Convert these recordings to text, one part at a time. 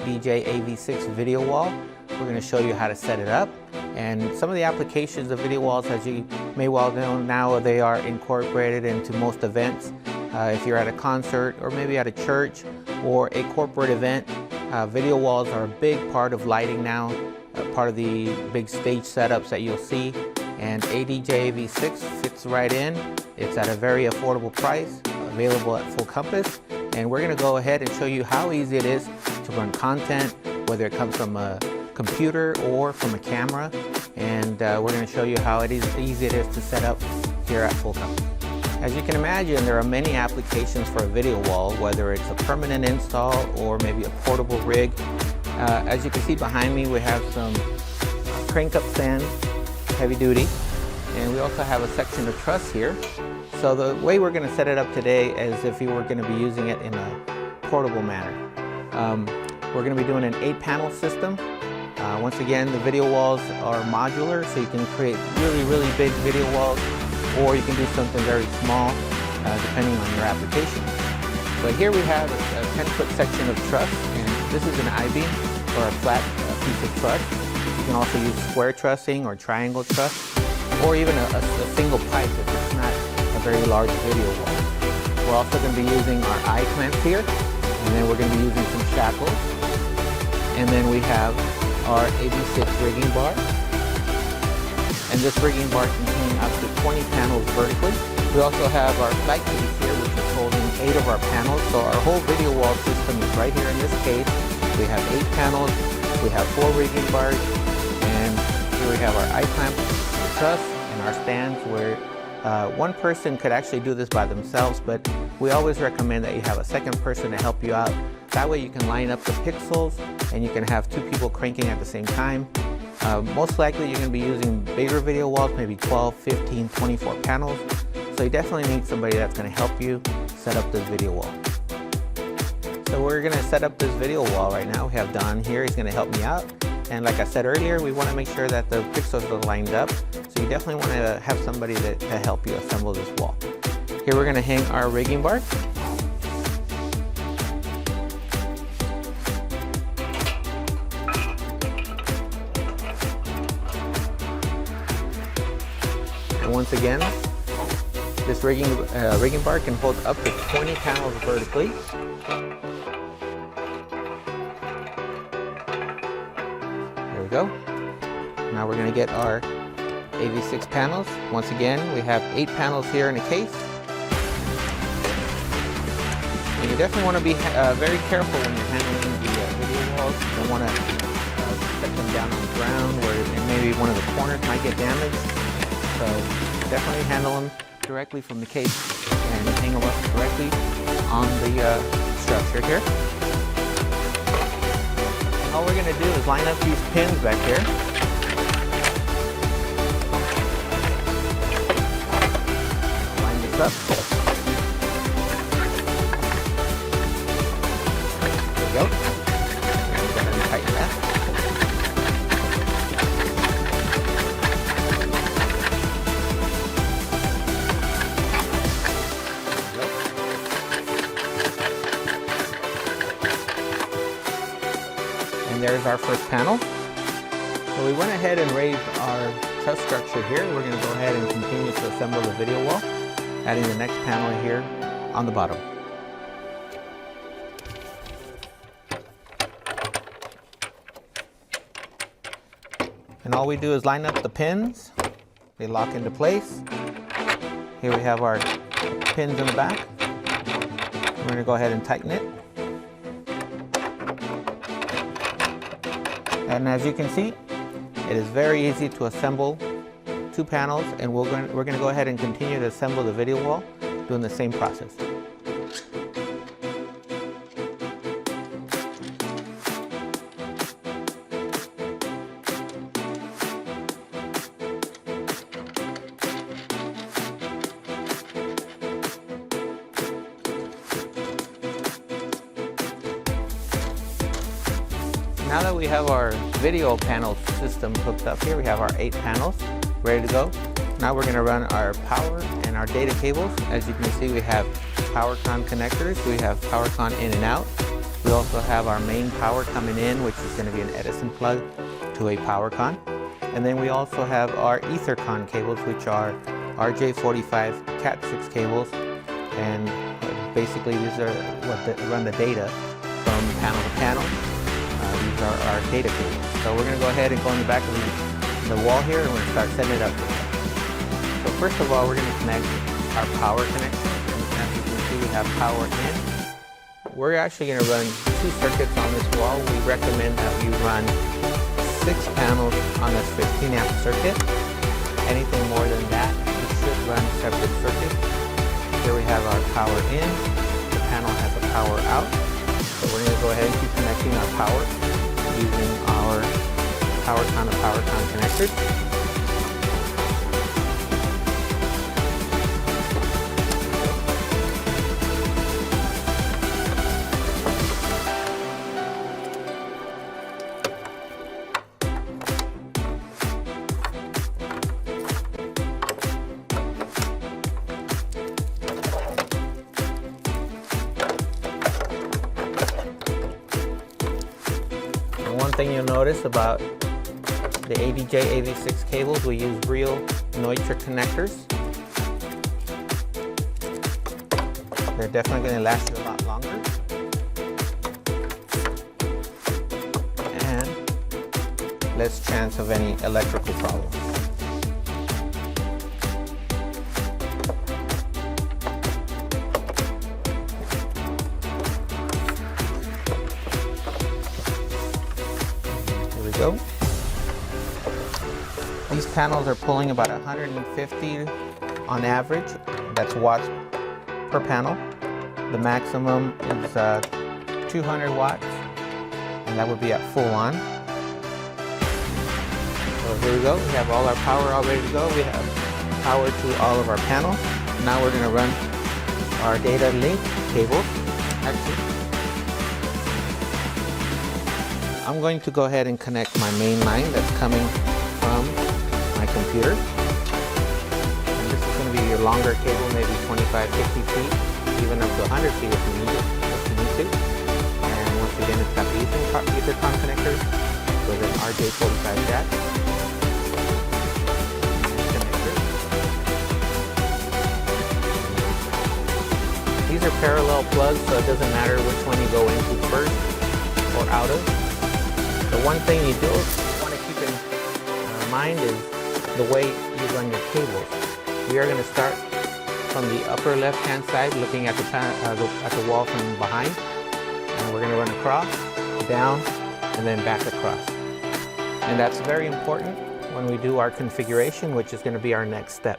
ADJ AV6 video wall. We're going to show you how to set it up. And some of the applications of video walls, as you may well know now, they are incorporated into most events. If you're at a concert or maybe at a church or a corporate event, video walls are a big part of lighting now, part of the big stage setups that you'll see. And ADJ AV6 fits right in. It's at a very affordable price, available at full compass. And we're going to go ahead and show you how easy it is to run content, whether it comes from a computer or from a camera. And we're going to show you how easy it is to set up here at full compass. As you can imagine, there are many applications for a video wall, whether it's a permanent install or maybe a portable rig. As you can see behind me, we have some crank up stands, heavy duty, and we also have a section of truss here. So the way we're going to set it up today is if you were going to be using it in a portable manner. We're going to be doing an 8-panel system. Once again, the video walls are modular, so you can create really big video walls, or you can do something very small, depending on your application. But here we have a 10-foot section of truss, and this is an I-beam, or a flat piece of truss. You can also use square trussing or triangle truss, or even a single pipe if it's not a very large video wall. We're also going to be using our I-clamps here, and then we're going to be using some shackles. And then we have our AV6 rigging bar. And this rigging bar contains up to 20 panels vertically. We also have our flight case here, which is holding 8 of our panels. So our whole video wall system is right here in this case. We have 8 panels, we have 4 rigging bars, and here we have our I-clamp truss and our stands where one person could actually do this by themselves, but we always recommend that you have a second person to help you out. That way you can line up the pixels and you can have 2 people cranking at the same time. Most likely you're going to be using bigger video walls, maybe 12, 15, 24 panels. So you definitely need somebody that's going to help you set up this video wall. So we're going to set up this video wall right now. We have Don here, he's going to help me out. And like I said earlier, we want to make sure that the pixels are lined up. So you definitely want to have somebody to help you assemble this wall. Here we're going to hang our rigging bar. And once again, this rigging bar can hold up to 20 panels vertically. There we go. Now we're going to get our AV6 panels. Once again, we have 8 panels here in a case. And you definitely want to be very careful when you're handling the video walls. You don't want to set them down on the ground where maybe one of the corners might get damaged. So definitely handle them directly from the case and hang them up directly on the structure here. And all we're going to do is line up these pins back here. Line this up. There we go. And we're going to tighten that. And there's our first panel. So we went ahead and raised our truss structure here. We're going to go ahead and continue to assemble the video wall, adding the next panel here on the bottom. And all we do is line up the pins. They lock into place. Here we have our pins in the back. We're going to go ahead and tighten it. And as you can see, it is very easy to assemble 2 panels, and we're going to go ahead and continue to assemble the video wall doing the same process. Now that we have our video panel system hooked up here, we have our 8 panels ready to go. Now we're going to run our power and our data cables. As you can see, we have PowerCon connectors, we have PowerCon in and out, We also have our main power coming in, which is going to be an Edison plug to a power con. And then we also have our EtherCon cables, which are RJ45 Cat6 cables. And basically these are what run the data from panel to panel. These are our data cables. So we're going to go ahead and go in the back of the wall here, and we're going to start setting it up. So first of all, we're going to connect our power connection. And as you can see, we have power in. We're actually going to run 2 circuits on this wall. We recommend that you run 6 panels on this 15 amp circuit. Anything more than that, you should run separate circuits. Here we have our power in. The panel has a power out. So we're going to go ahead and keep connecting our power using our power con connectors. One thing you'll notice about the ADJ86 cables, we use real Neutrik connectors. They're definitely going to last you a lot longer. And less chance of any electrical problems. Go. These panels are pulling about 150 on average. That's watts per panel. The maximum is 200 watts, and that would be at full on. So here we go. We have all our power all ready to go. We have power to all of our panels. Now we're going to run our data link cables. Actually, I'm going to go ahead and connect my main line that's coming from my computer. And this is going to be your longer cable, maybe 25, 50 feet, even up to 100 feet if you need to. And once again, it's got the EtherCon connectors with an RJ45 jack. These are parallel plugs, so it doesn't matter which one you go into first or out of. The one thing you do want to keep in mind is the way you run your cables. We are going to start from the upper left-hand side, looking at the wall from behind, and we're going to run across, down, and then back across. And that's very important when we do our configuration, which is going to be our next step.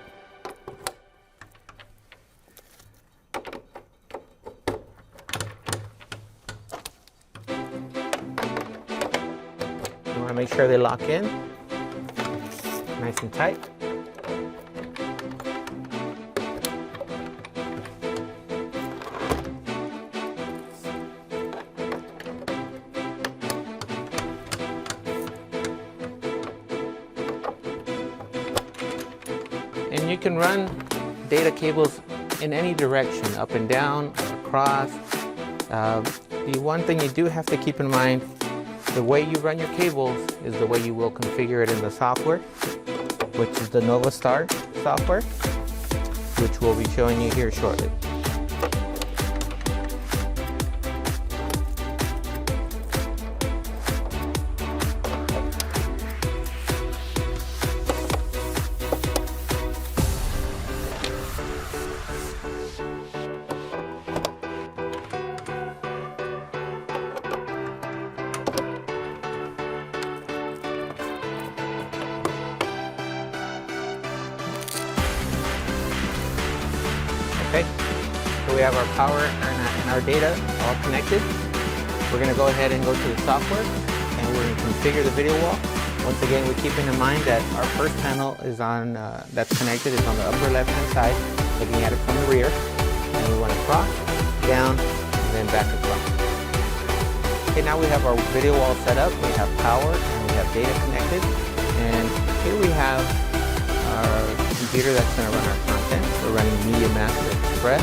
Make sure they lock in nice and tight. And you can run data cables in any direction, up and down, across. The one thing you do have to keep in mind, the way you run your cables is the way you will configure it in the software, which is the Novastar software, which we'll be showing you here shortly. Okay, so we have our power and our data all connected. We're going to go ahead and go to the software, and we're going to configure the video wall. Once again, we're keeping in mind that our first panel is on that's connected is on the upper left-hand side, looking at it from the rear. And we want to cross, down, and then back across. Okay, now we have our video wall set up. We have power and we have data connected. And here we have our computer that's going to run our content. We're running Media Master Express.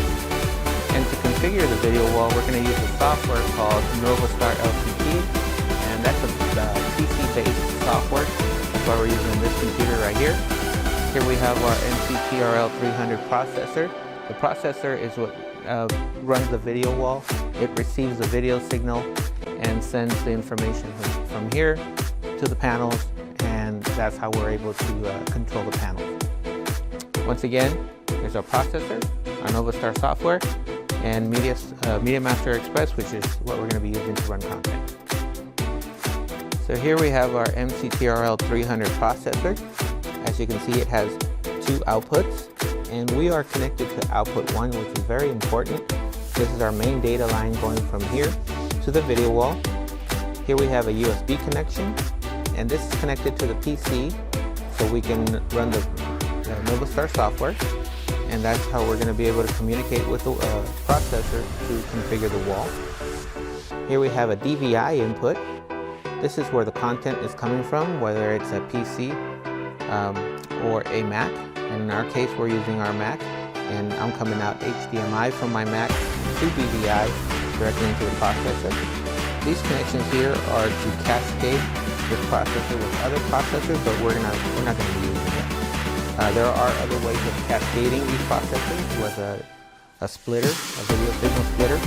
And to configure the video wall, we're going to use a software called Novastar LCP, and that's a PC-based software. That's why we're using this computer right here. Here we have our MCTRL 300 processor. The processor is what runs the video wall. It receives the video signal and sends the information from here to the panels, and that's how we're able to control the panels. Once again, here's our processor, our Novastar software, and Media Master Express, which is what we're going to be using to run content. So here we have our MCTRL 300 processor. As you can see, it has two outputs, and we are connected to output 1, which is very important. This is our main data line going from here to the video wall. Here we have a USB connection, and this is connected to the PC, so we can run the Novastar software, and that's how we're going to be able to communicate with the processor to configure the wall. Here we have a DVI input. This is where the content is coming from, whether it's a PC or a Mac. And in our case, we're using our Mac, and I'm coming out HDMI from my Mac to DVI directly into the processor. These connections here are to cascade this processor with other processors, but we're not going to be using it. There are other ways of cascading these processors with a splitter, a video signal splitter.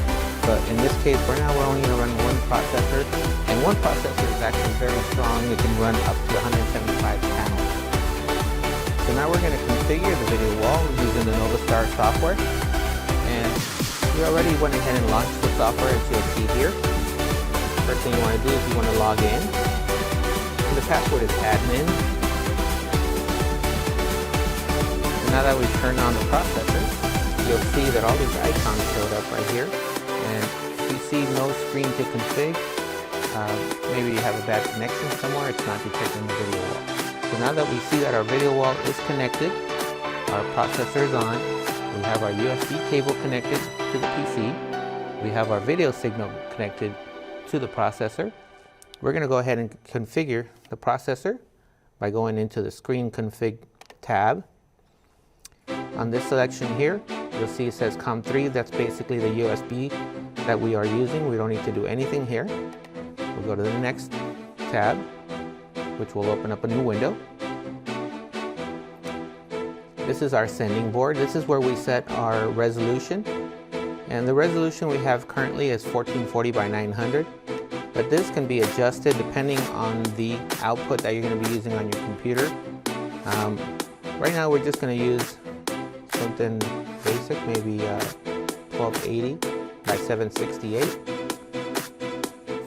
But in this case, for now, we're only going to run one processor, and one processor is actually very strong. It can run up to 175 panels. So now we're going to configure the video wall using the Novastar software. And we already went ahead and launched the software, as you'll see here. First thing you want to do is you want to log in. So the password is admin. And now that we've turned on the processor, you'll see that all these icons showed up right here. And you see no screen to config. Maybe you have a bad connection somewhere, it's not detecting the video wall. So now that we see that our video wall is connected, our processor is on, we have our USB cable connected to the PC, we have our video signal connected to the processor. We're going to go ahead and configure the processor by going into the Screen Config tab. On this selection here, you'll see it says COM3. That's basically the USB that we are using. We don't need to do anything here. We'll go to the next tab, which will open up a new window. This is our sending board. This is where we set our resolution. And the resolution we have currently is 1440 by 900. But this can be adjusted depending on the output that you're going to be using on your computer. Right now we're just going to use something basic, maybe 1280 by 768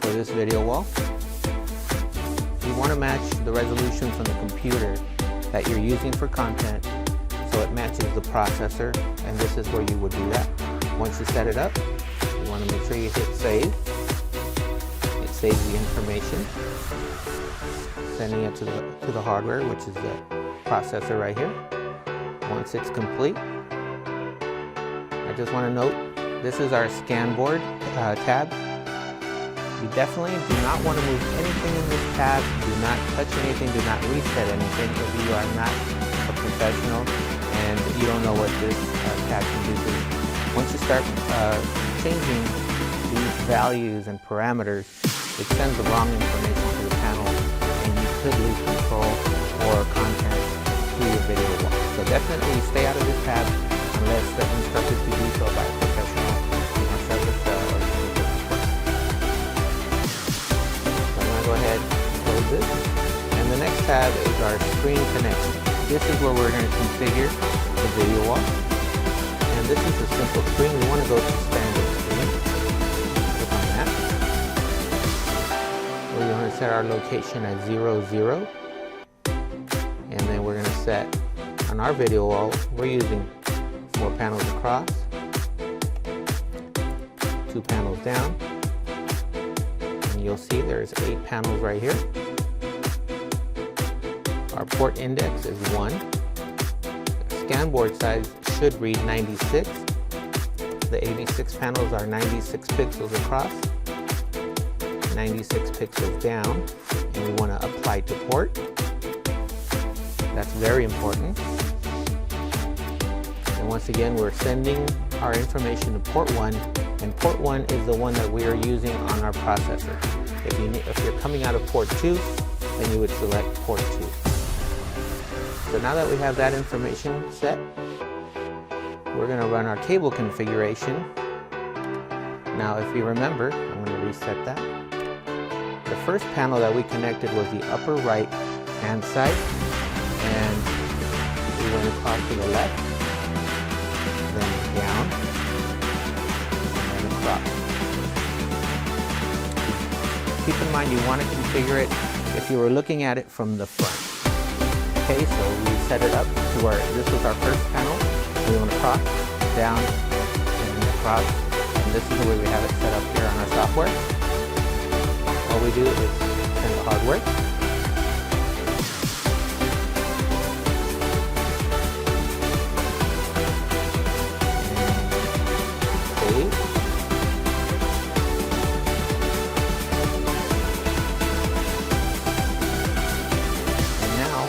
for this video wall. You want to match the resolution from the computer that you're using for content so it matches the processor, and this is where you would do that. Once you set it up, you want to make sure you hit save. It saves the information, sending it to the hardware, which is the processor right here. Once it's complete, I just want to note this is our scan board tab. You definitely do not want to move anything in this tab. Do not touch anything. Do not reset anything if you are not a professional and you don't know what this tab can do for you. Once you start changing these values and parameters, it sends the wrong information to the panel, and you could lose control or content to your video wall. So definitely stay out of this tab unless instructed to do so by a professional service organization. So I'm going to go ahead and close this. And the next tab is our screen connection. This is where we're going to configure the video wall. And this is a simple screen. We want to go to standard screen. Click on that. We're going to set our location at 0, 0. And then we're going to set on our video wall, we're using 4 panels across, 2 panels down, and you'll see there's 8 panels right here. Our port index is 1. Scan board size should read 96. The 86 panels are 96 pixels across, 96 pixels down, and we want to apply to port. That's very important. And once again, we're sending our information to port 1, and port 1 is the one that we are using on our processor. If you're coming out of port 2, then you would select port 2. So now that we have that information set, we're going to run our cable configuration. Now if you remember, I'm going to reset that. The first panel that we connected was the upper right hand side, and we went across to the left, then down, and across. Keep in mind you want to configure it if you were looking at it from the front. Okay, so we set it up to where this was our first panel. We went across, down, and across, and this is the way we have it set up here on our software. All we do is send the hardware. Save. And now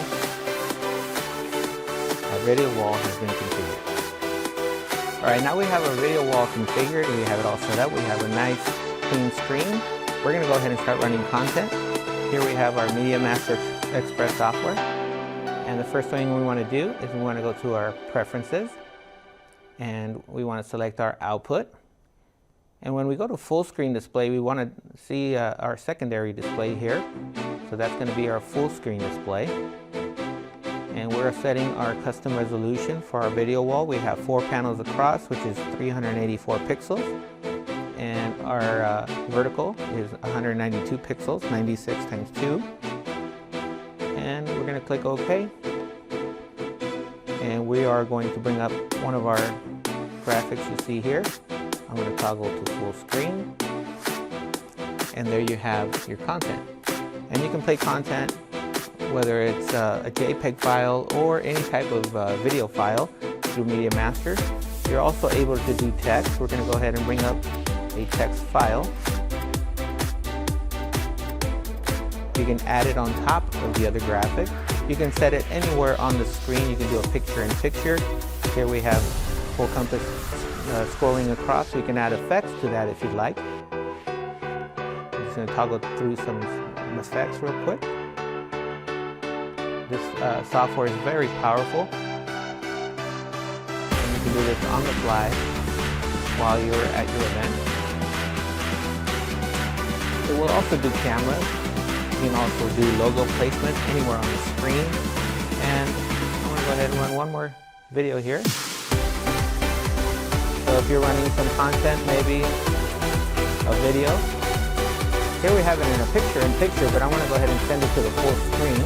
our video wall has been configured. Alright, now we have our video wall configured and we have it all set up. We have a nice clean screen. We're going to go ahead and start running content. Here we have our Media Master Express software. And the first thing we want to do is we want to go to our preferences. And we want to select our output. And when we go to full screen display, we want to see our secondary display here. So that's going to be our full screen display. And we're setting our custom resolution for our video wall. We have 4 panels across, which is 384 pixels. And our vertical is 192 pixels, 96 times 2. And we're going to click OK. And we are going to bring up one of our graphics you see here. I'm going to toggle to full screen. And there you have your content. And you can play content, whether it's a JPEG file or any type of video file through Media Master. You're also able to do text. We're going to go ahead and bring up a text file. You can add it on top of the other graphic. You can set it anywhere on the screen. You can do a picture-in-picture. Here we have full compass scrolling across. We can add effects to that if you'd like. I'm just going to toggle through some effects real quick. This software is very powerful. And you can do this on the fly while you're at your event. It will also do cameras. You can also do logo placement anywhere on the screen. And I'm going to go ahead and run one more video here. So if you're running some content, maybe a video. Here we have it in a picture-in-picture, but I want to go ahead and send it to the full screen.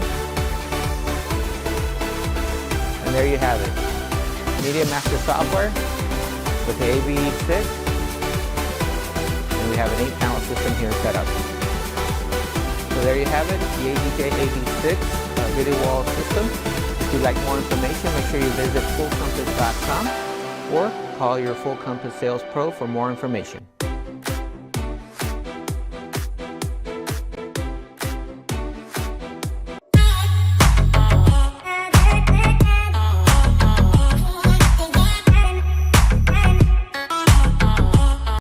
And there you have it. Media Master software with the AV6. And we have an 8-panel system here set up. So there you have it, the ADJ AV6 video wall system. If you'd like more information, make sure you visit fullcompass.com or call your Full Compass Sales Pro for more information.